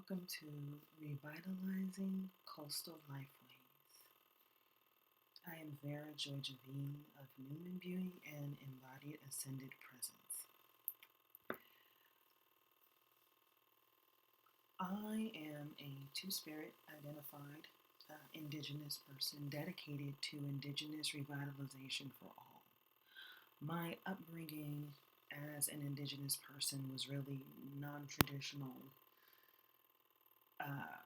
Welcome to Revitalizing Coastal Lifeways. I am Vera Joy Javine of Newman Viewing and Embodied Ascended Presence. I am a two-spirit identified Indigenous person dedicated to Indigenous revitalization for all. My upbringing as an Indigenous person was really non-traditional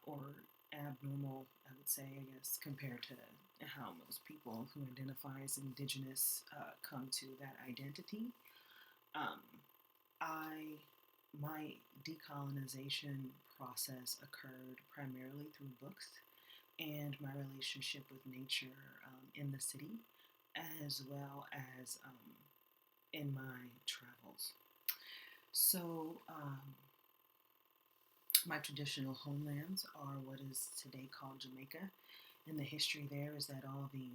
or abnormal, I would say, I guess, compared to how most people who identify as Indigenous come to that identity. Um, my decolonization process occurred primarily through books and my relationship with nature in the city, as well as in my travels. So, my traditional homelands are what is today called Jamaica, and the history there is that all the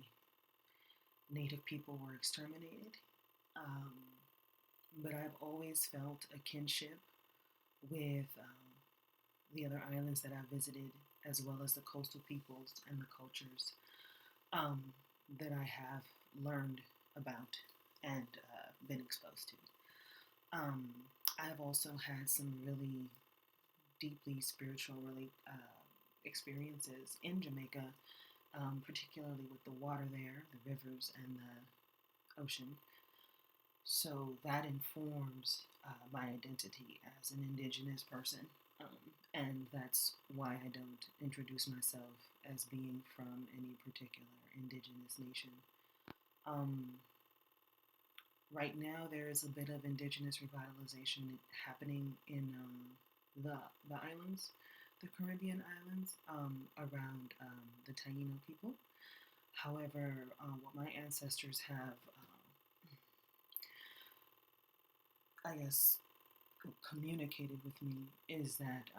native people were exterminated. Um, but I've always felt a kinship with the other islands that I visited, as well as the coastal peoples and the cultures um, that I have learned about and been exposed to. I've also had some really deeply spiritual experiences in Jamaica, particularly with the water there, the rivers, and the ocean. So that informs my identity as an Indigenous person. And that's why I don't introduce myself as being from any particular Indigenous nation. Um, right now, there is a bit of Indigenous revitalization happening in the islands, the Caribbean islands, around the Taino people. However, what my ancestors have, I guess, communicated with me is that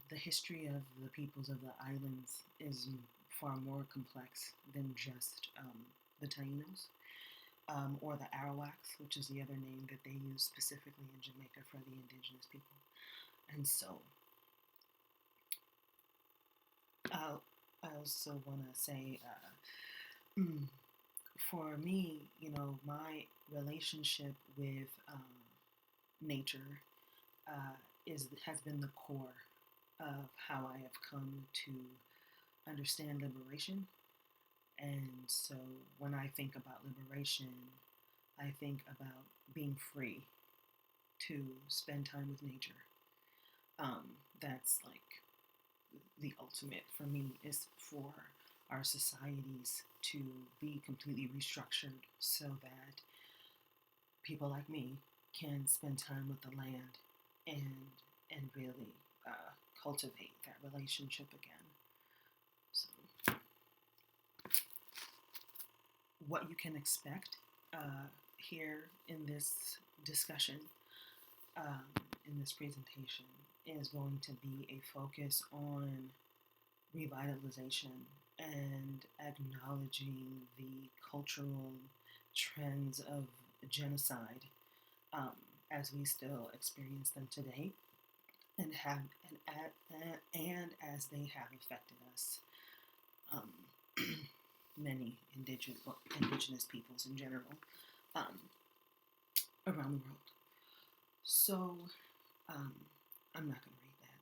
the history of the peoples of the islands is far more complex than just the Tainos or the Arawaks, which is the other name that they use specifically in Jamaica for the indigenous people. And so I also want to say, for me, my relationship with nature has been the core of how I have come to understand liberation. And so when I think about liberation, I think about being free to spend time with nature. That's like the ultimate for me, is for our societies to be completely restructured so that people like me can spend time with the land and really cultivate that relationship again. So, what you can expect here in this discussion, in this presentation, is going to be a focus on revitalization and acknowledging the cultural trends of genocide as we still experience them today, and as they have affected us, many indigenous peoples in general, around the world. So I'm not going to read that.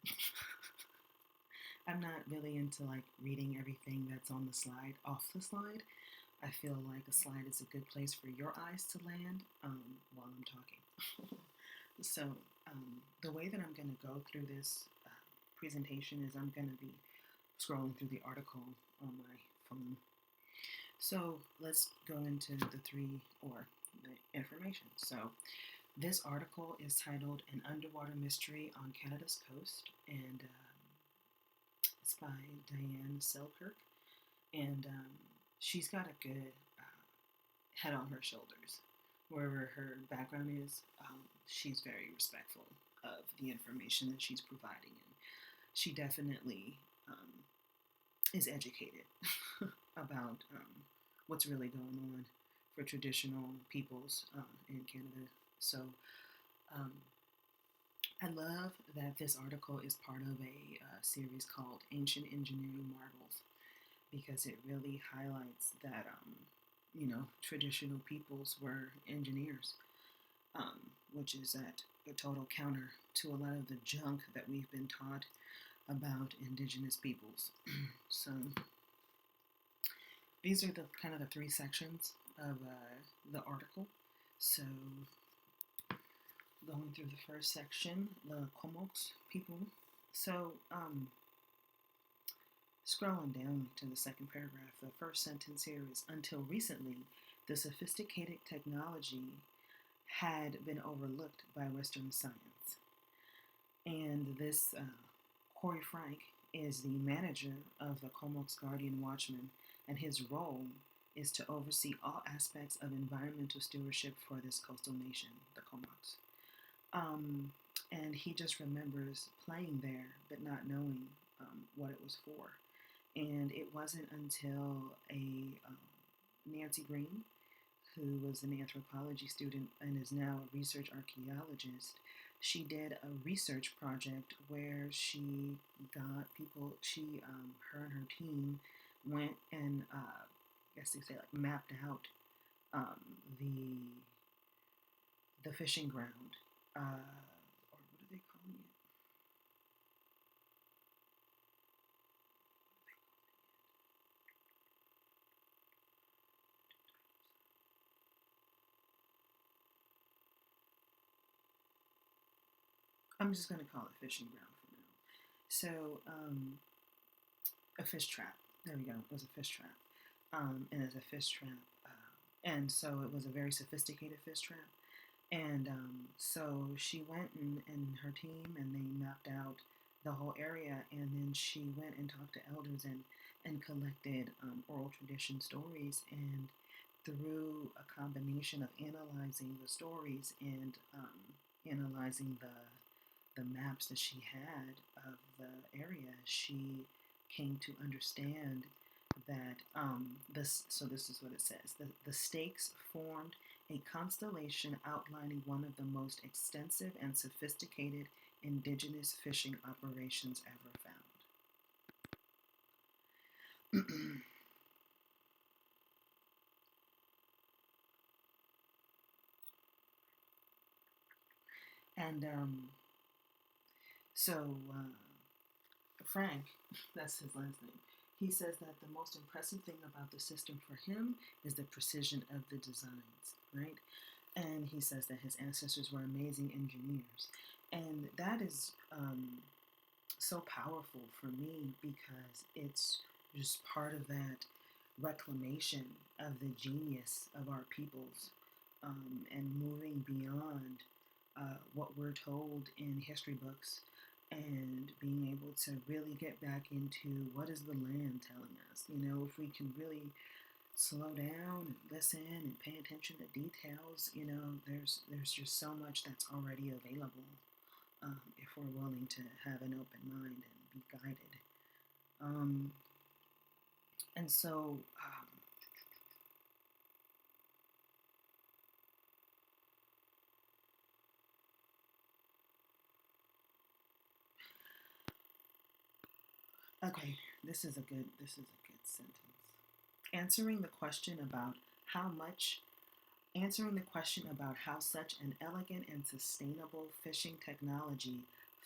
I'm not really into like reading everything that's on the slide off the slide. I feel like a slide is a good place for your eyes to land while I'm talking. So the way that I'm going to go through this presentation is I'm going to be scrolling through the article on my phone. So let's go into the information. So this article is titled "An Underwater Mystery on Canada's Coast," and it's by Diane Selkirk, and she's got a good head on her shoulders. Wherever her background is, she's very respectful of the information that she's providing, and she definitely is educated about what's really going on for traditional peoples in Canada. So I love that this article is part of a series called Ancient Engineering Marvels because it really highlights that, traditional peoples were engineers, which is at a total counter to a lot of the junk that we've been taught about indigenous peoples. So these are the kind of the three sections of the article. So going through the first section, the Comox people. So scrolling down to the second paragraph, the first sentence here is until recently, the sophisticated technology had been overlooked by Western science. And this Corey Frank is the manager of the Comox Guardian Watchman, and his role is to oversee all aspects of environmental stewardship for this coastal nation, the Comox. And he just remembers playing there, but not knowing what it was for. And it wasn't until a Nancy Green, who was an anthropology student and is now a research archaeologist, she did a research project where she got people. Her and her team went and, I guess they say, like mapped out um, the the fishing ground, or what are they calling it? I'm just going to call it fishing ground for now. So, a fish trap. There we go. It was a fish trap. And it's a fish trap. And so it was a very sophisticated fish trap. And so she went and her team and they mapped out the whole area. And then she went and talked to elders and collected oral tradition stories. And through a combination of analyzing the stories and analyzing the maps that she had of the area, she came to understand that this. So this is what it says: the stakes formed a constellation outlining one of the most extensive and sophisticated indigenous fishing operations ever found. And so Frank, that's his last name, he says that the most impressive thing about the system for him is the precision of the designs, right? And he says that his ancestors were amazing engineers. And that is so powerful for me because it's just part of that reclamation of the genius of our peoples, and moving beyond what we're told in history books and being able to really get back into what is the land telling us. If we can really slow down and listen and pay attention to details, there's just so much that's already available, if we're willing to have an open mind and be guided. Um, and so, okay, this is a good sentence. Answering the question about how much Answering the question about how such an elegant and sustainable fishing technology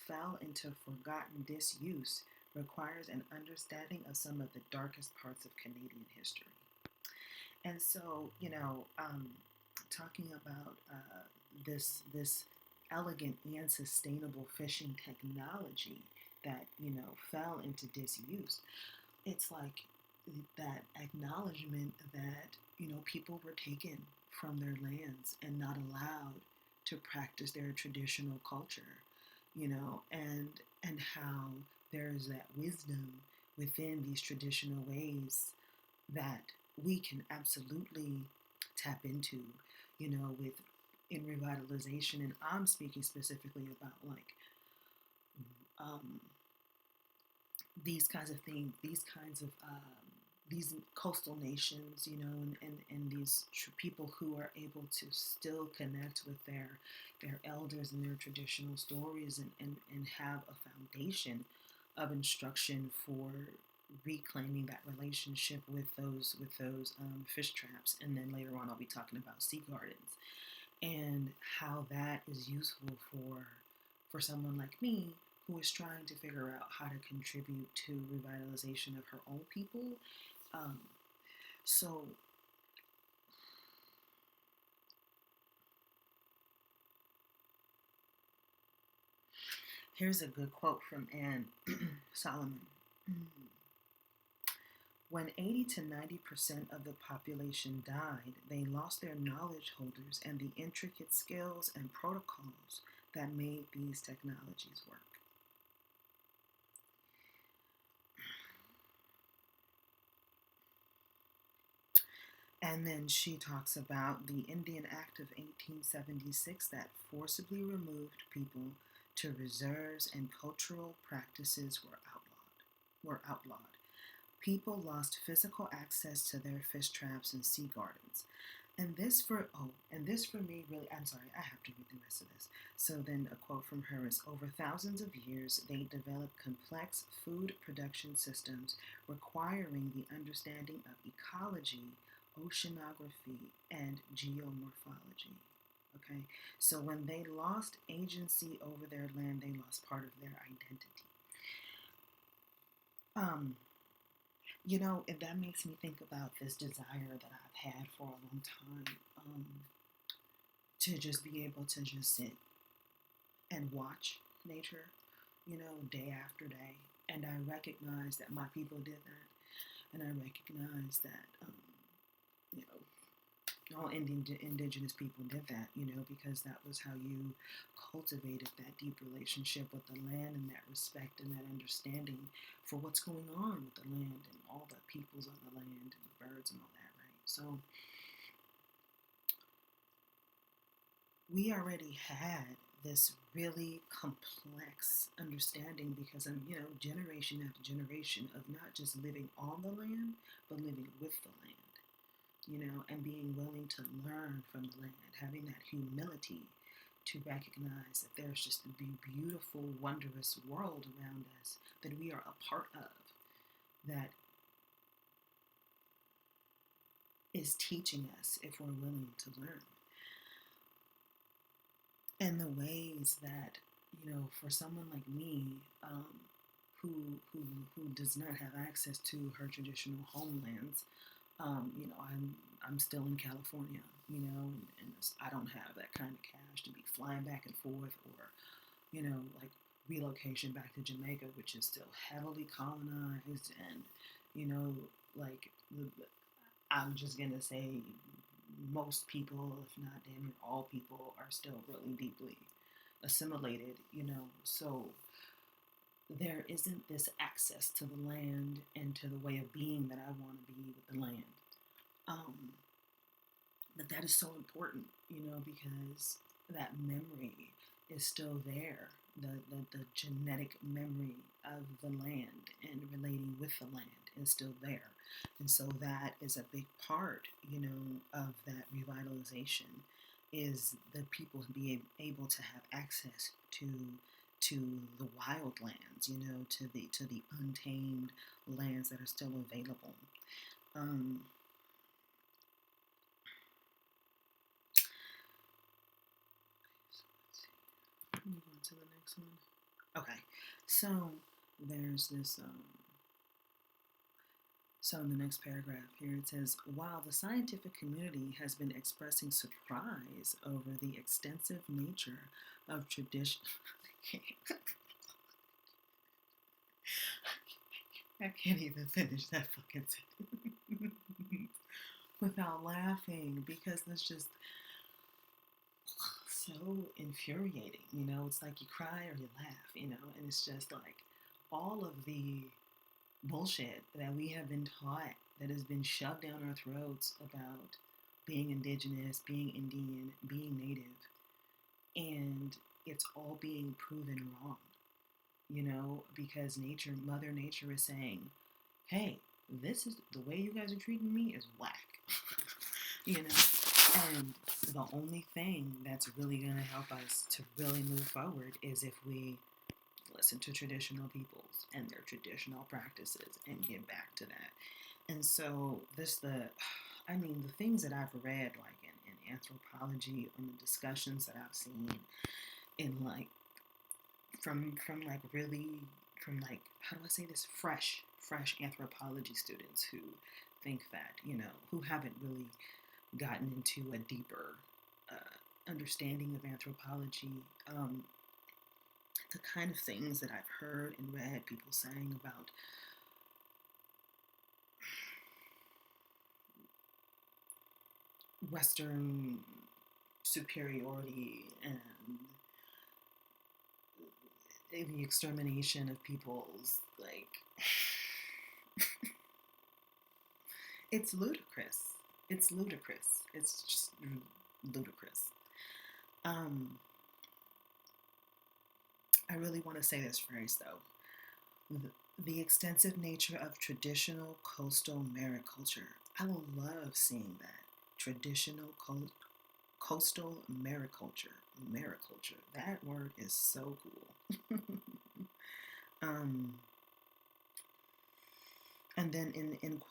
fell into forgotten disuse requires an understanding of some of the darkest parts of Canadian history. And so, talking about this elegant and sustainable fishing technology that fell into disuse, it's like that acknowledgement that people were taken from their lands and not allowed to practice their traditional culture, and how there's that wisdom within these traditional ways that we can absolutely tap into, with in revitalization. And I'm speaking specifically about like um, these kinds of things, these coastal nations, and these people who are able to still connect with their elders and their traditional stories, and have a foundation of instruction for reclaiming that relationship with those fish traps. And then later on I'll be talking about sea gardens and how that is useful for someone like me who is trying to figure out how to contribute to revitalization of her own people. Um, so here's a good quote from Anne Solomon. When 80 to 90% of the population died, they lost their knowledge holders and the intricate skills and protocols that made these technologies work. And then she talks about the Indian Act of 1876 that forcibly removed people to reserves, and cultural practices were outlawed. People lost physical access to their fish traps and sea gardens. And this for me really, I'm sorry, I have to read the rest of this. So then a quote from her is, over thousands of years, they developed complex food production systems requiring the understanding of ecology, oceanography, and geomorphology. Okay, so when they lost agency over their land, they lost part of their identity. Um, and that makes me think about this desire that I've had for a long time, to just be able to just sit and watch nature, day after day. And I recognize that my people did that. And I recognize that, you know, all indigenous people did that, because that was how you cultivated that deep relationship with the land, and that respect and that understanding for what's going on with the land and all the peoples of the land and the birds and all that, right? So we already had this really complex understanding because I'm, generation after generation of not just living on the land, but living with the land. And being willing to learn from the land, having that humility to recognize that there's just a beautiful, wondrous world around us that we are a part of, that is teaching us if we're willing to learn. And the ways that, for someone like me, who does not have access to her traditional homelands, I'm still in California, and I don't have that kind of cash to be flying back and forth, or, like relocation back to Jamaica, which is still heavily colonized, and, like, I'm just gonna say most people, if not damn near all people, are still really deeply assimilated, so there isn't this access to the land and to the way of being that I want to be with the land. But that is so important, because that memory is still there. The genetic memory of the land and relating with the land is still there. And so that is a big part, of that revitalization, is the people being able to have access to the wild lands, to the untamed lands that are still available. Move on to the next one. Okay, so there's this. So in the next paragraph here it says, while the scientific community has been expressing surprise over the extensive nature of tradition. I can't even finish that fucking sentence without laughing, because it's just so infuriating. It's like you cry or you laugh, and it's just like all of the bullshit that we have been taught, that has been shoved down our throats about being indigenous, being Indian, being native, and it's all being proven wrong, because Mother Nature is saying, hey, this is the way you guys are treating me is whack. you know. And the only thing that's really going to help us to really move forward is if we listen to traditional peoples and their traditional practices and get back to that. And so the things that I've read, like in anthropology, and the discussions that I've seen in like from like really from like how do I say this fresh anthropology students who think that who haven't really gotten into a deeper understanding of anthropology. The kind of things that I've heard and read people saying about Western superiority and the extermination of peoples, like, it's ludicrous. It's ludicrous. It's just ludicrous. I really want to say this phrase though. The extensive nature of traditional coastal mariculture. I love seeing that. Traditional coastal mariculture. Mariculture. That word is so cool. And then in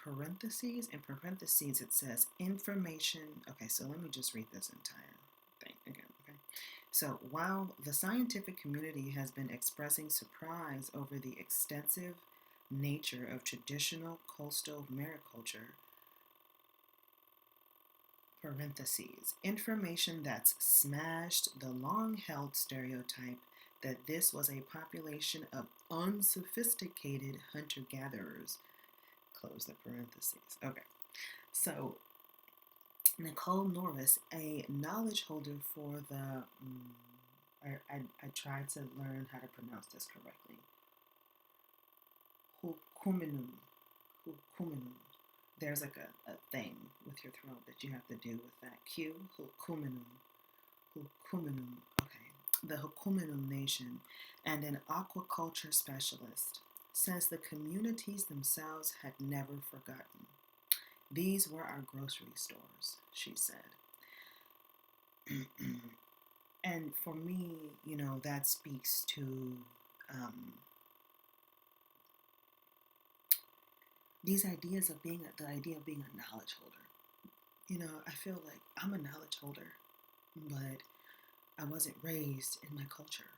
parentheses it says information. Okay, so let me just read this entire thing again. Okay, so while the scientific community has been expressing surprise over the extensive nature of traditional coastal mariculture, parentheses, information that's smashed the long-held stereotype that this was a population of unsophisticated hunter-gatherers, close the parentheses. Okay, so Nicole Norris, a knowledge holder for the, I tried to learn how to pronounce this correctly, Hukuminum, there's like a thing with your throat that you have to do with that Q, Hukuminum, okay, the Hukuminum Nation, and an aquaculture specialist, says the communities themselves had never forgotten. These were our grocery stores, she said. And for me, that speaks to these ideas of the idea of being a knowledge holder. I feel like I'm a knowledge holder, but I wasn't raised in my culture,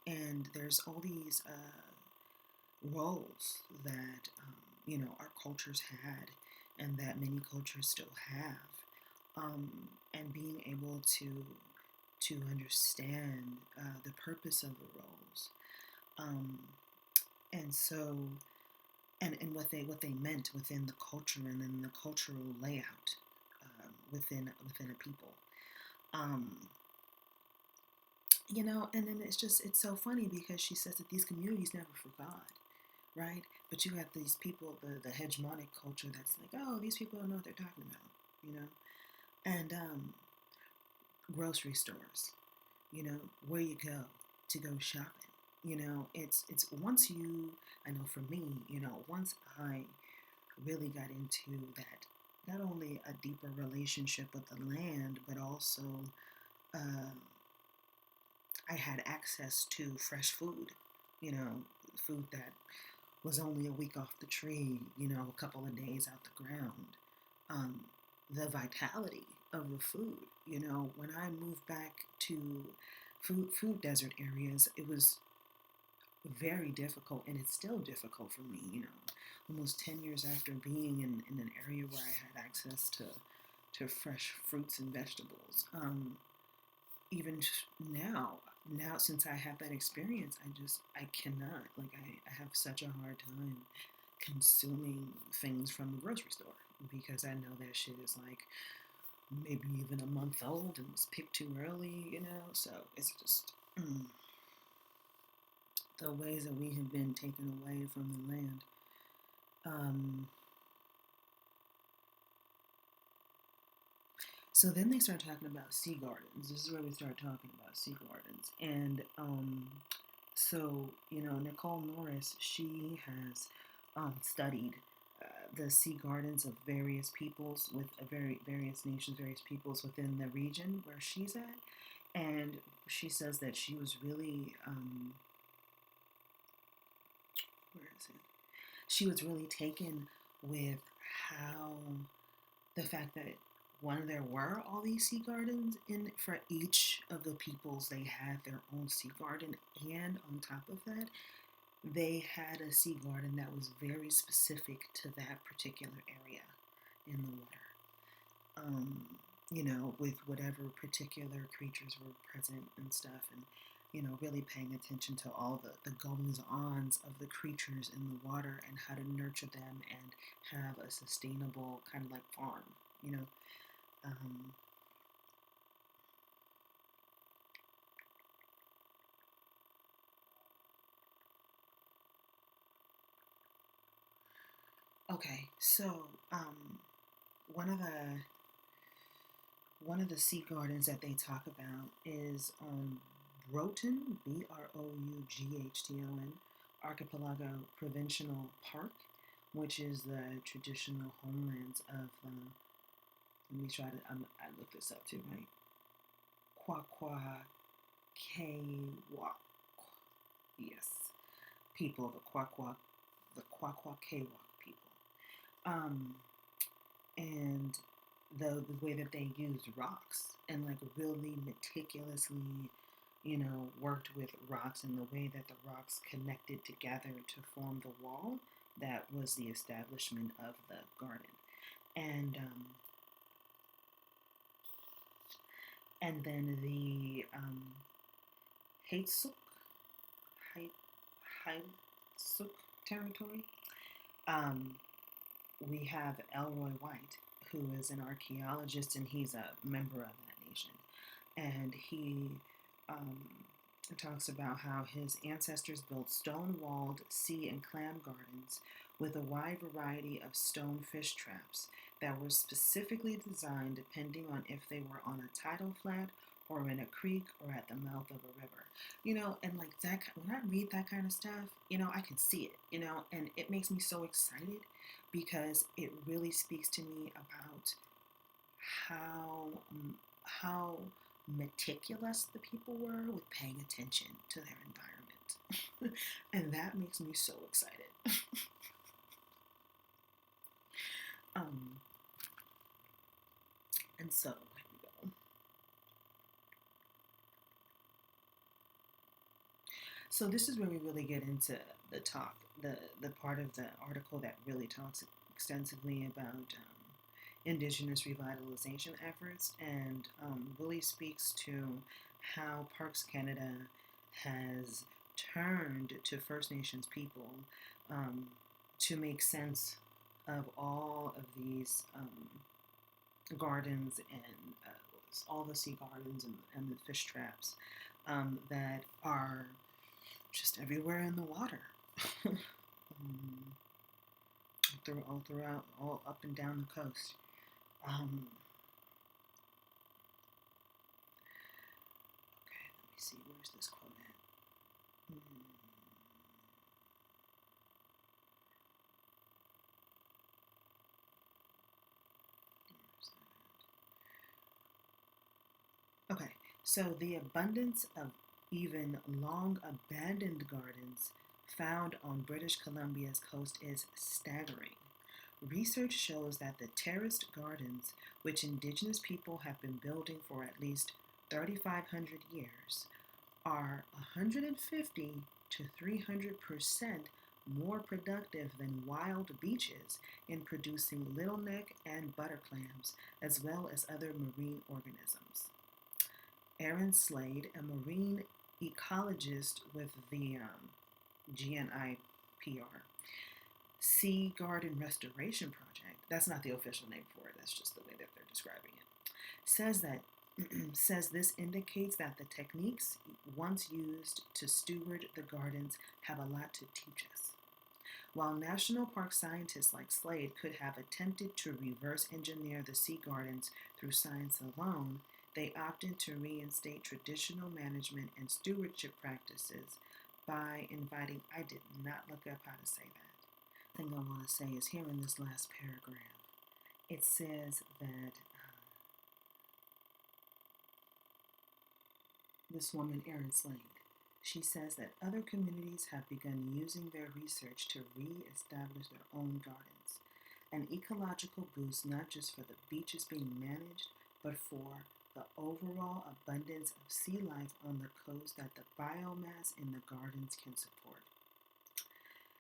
and there's all these roles that, our cultures had and that many cultures still have, and being able to understand the purpose of the roles, and so and what they meant within the culture and in the cultural layout within a people. And then it's so funny because she says that these communities never forgot, right? But you have these people, the hegemonic culture that's like, oh, these people don't know what they're talking about, and grocery stores, where you go to go shopping. It's once I know for me, once I really got into that, not only a deeper relationship with the land, but also I had access to fresh food, food that was only a week off the tree, a couple of days out the ground. The vitality of the food, when I moved back to food desert areas, it was very difficult, and it's still difficult for me, almost 10 years after being in an area where I had access to fresh fruits and vegetables. Even now since I have that experience, I cannot, like, I have such a hard time consuming things from the grocery store because I know that shit is like maybe even a month old and was picked too early, so it's just the ways that we have been taken away from the land. So then they start talking about sea gardens. This is where we start talking about sea gardens. And so, Nicole Norris, she has studied the sea gardens of various peoples with various nations, various peoples within the region where she's at, and she says that she was really where is it? She was really taken with how the fact that one there were all these sea gardens in for each of the peoples they had their own sea garden, and on top of that they had a sea garden that was very specific to that particular area in the water. With whatever particular creatures were present and stuff, and really paying attention to all the goings ons of the creatures in the water and how to nurture them and have a sustainable kind of like farm, you know. Um, okay, so one of the one of the sea gardens that they talk about is on Broughton, Broughton Archipelago Provincial Park, which is the traditional homelands of let me try to I looked this up too, right? Quaqua Kewak. Yes, people, the Quaqua Kewak people. Um, and the way that they used rocks and like really meticulously, worked with rocks and the way that the rocks connected together to form the wall that was the establishment of the garden. And and then the Haitsuk, Haitsuk territory. Um, we have Elroy White, who is an archaeologist, and he's a member of that nation. And he um, talks about how his ancestors built stone walled sea and clam gardens with a wide variety of stone fish traps that were specifically designed depending on if they were on a tidal flat or in a creek or at the mouth of a river. And like that, when I read that kind of stuff, I can see it, and it makes me so excited because it really speaks to me about how how meticulous the people were with paying attention to their environment. And that makes me so excited. um, and so, here we go. So this is where we really get into the talk, the part of the article that really talks extensively about Indigenous revitalization efforts, and really speaks to how Parks Canada has turned to First Nations people um, to make sense of all of these gardens and all the sea gardens and the fish traps that are just everywhere in the water. All throughout, all up and down the coast. Um, okay, let me see. Where's this quote at? Okay, so the abundance of even long abandoned gardens found on British Columbia's coast is staggering. Research shows that the terraced gardens, which Indigenous people have been building for at least 3,500 years, are 150 to 300% more productive than wild beaches in producing littleneck and butter clams, as well as other marine organisms. Aaron Slade, a marine ecologist with the GINPR, Sea Garden Restoration Project, that's not the official name for it, that's just the way that they're describing it, says this indicates that the techniques once used to steward the gardens have a lot to teach us. While national park scientists like Slade could have attempted to reverse engineer the sea gardens through science alone, they opted to reinstate traditional management and stewardship practices by inviting, I did not look up how to say that, thing I want to say is here in this last paragraph. It says that this woman, Erin Slade, she says that other communities have begun using their research to re-establish their own gardens. An ecological boost not just for the beaches being managed, but for the overall abundance of sea life on the coast that the biomass in the gardens can support.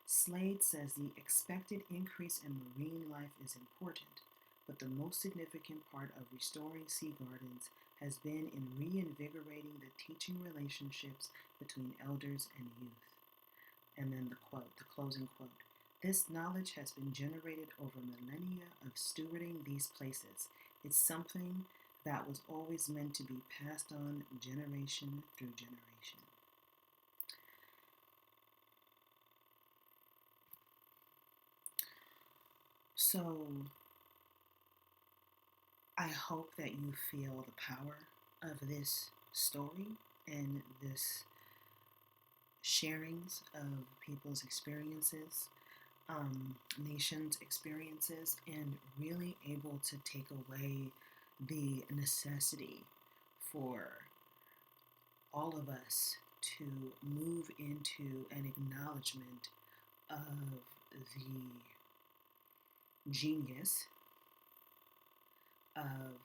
Slade says the expected increase in marine life is important, but the most significant part of restoring sea gardens has been in reinvigorating the teaching relationships between elders and youth. And then the quote, the closing quote. This knowledge has been generated over millennia of stewarding these places. It's something that was always meant to be passed on generation through generation. So I hope that you feel the power of this story and this sharings of people's experiences, nations' experiences, and really able to take away the necessity for all of us to move into an acknowledgement of the genius of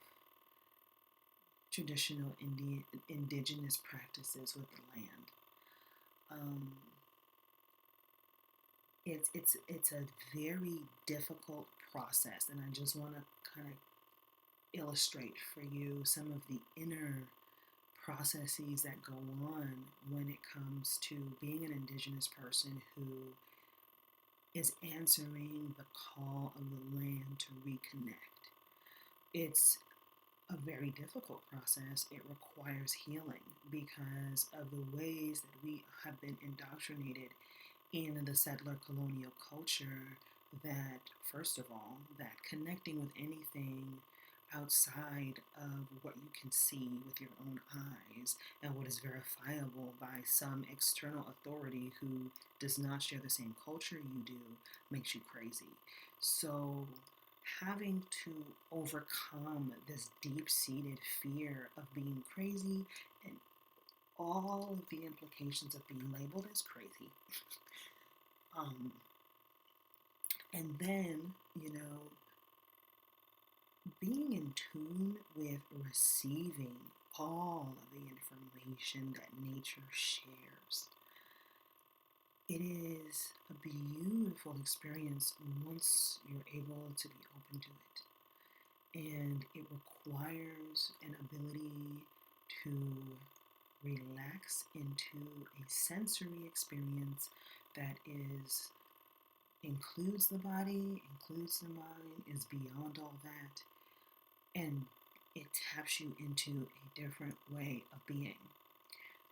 traditional indigenous practices with the land. It's a very difficult process, and I just want to kind of illustrate for you some of the inner processes that go on when it comes to being an indigenous person who is answering the call of the land to reconnect. It's a very difficult process. It requires healing because of the ways that we have been indoctrinated in the settler colonial culture, that first of all, that connecting with anything outside of what you can see with your own eyes and what is verifiable by some external authority who does not share the same culture you do makes you crazy. So having to overcome this deep-seated fear of being crazy and all of the implications of being labeled as crazy. And then, being in tune with receiving all of the information that nature shares. It is a beautiful experience once you're able to be open to it. And it requires an ability to relax into a sensory experience that includes the body, includes the mind, is beyond all that, and it taps you into a different way of being.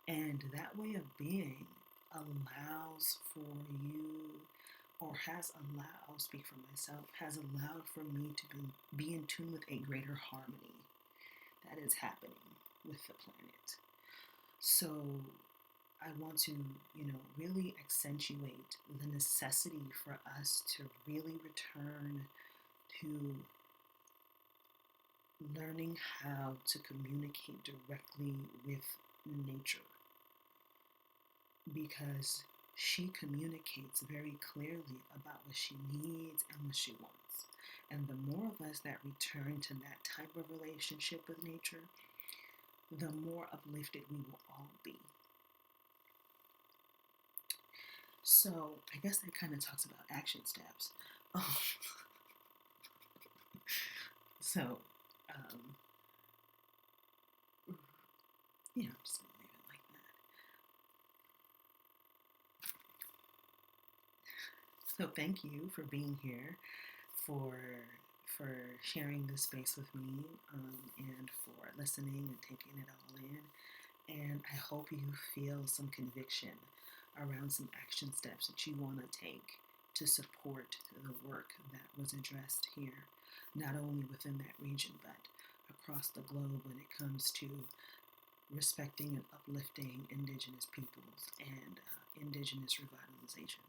And that way of being allows for you, or has allowed, I'll speak for myself, has allowed for me to be in tune with a greater harmony that is happening with the planet. So I want to, really accentuate the necessity for us to really return to learning how to communicate directly with nature, because she communicates very clearly about what she needs and what she wants. And the more of us that return to that type of relationship with nature, the more uplifted we will all be. So I guess that kind of talks about action steps. So, I'm just going to leave it like that. So thank you for being here, for sharing this space with me, and for listening and taking it all in. And I hope you feel some conviction around some action steps that you want to take to support the work that was addressed here, not only within that region, but across the globe when it comes to respecting and uplifting Indigenous peoples and Indigenous revitalization.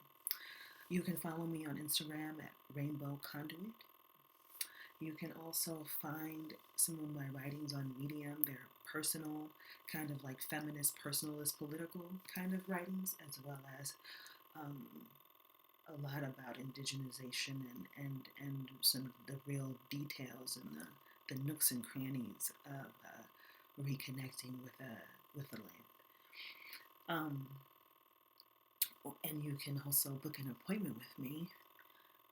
You can follow me on Instagram at Rainbow Conduit. You can also find some of my writings on Medium. They're personal, kind of like feminist, personalist, political kind of writings, as well as um, a lot about indigenization and some of the real details and the nooks and crannies of reconnecting with the land. And you can also book an appointment with me.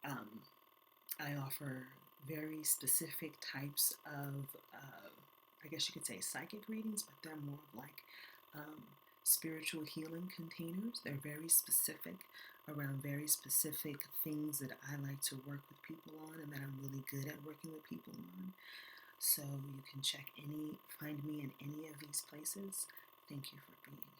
I offer very specific types of, I guess you could say, psychic readings, but they're more of like spiritual healing containers. They're very specific around very specific things that I like to work with people on and that I'm really good at working with people on. So you can find me in any of these places. Thank you for being here.